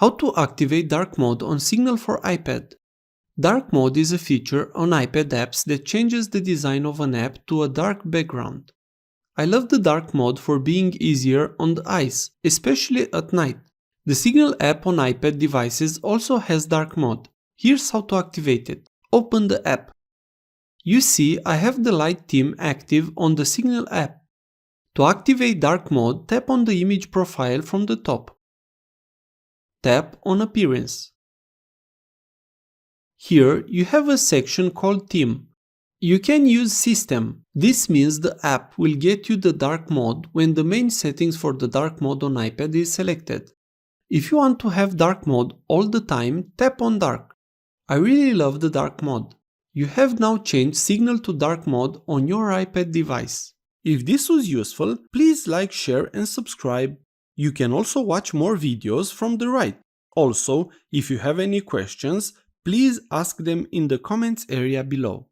How to activate dark mode on Signal for iPad. Dark mode is a feature on iPad apps that changes the design of an app to a dark background. I love the dark mode for being easier on the eyes, especially at night. The Signal app on iPad devices also has dark mode. Here's how to activate it. Open the app. You see I have the light theme active on the Signal app. To activate dark mode, tap on the image profile from the top. Tap on Appearance. Here you have a section called Theme. You can use System. This means the app will get you the dark mode when the main settings for the dark mode on iPad is selected. If you want to have dark mode all the time, tap on Dark. I really love the dark mode. You have now changed Signal to dark mode on your iPad device. If this was useful, please like, share and subscribe. You can also watch more videos from the right. Also, if you have any questions, please ask them in the comments area below.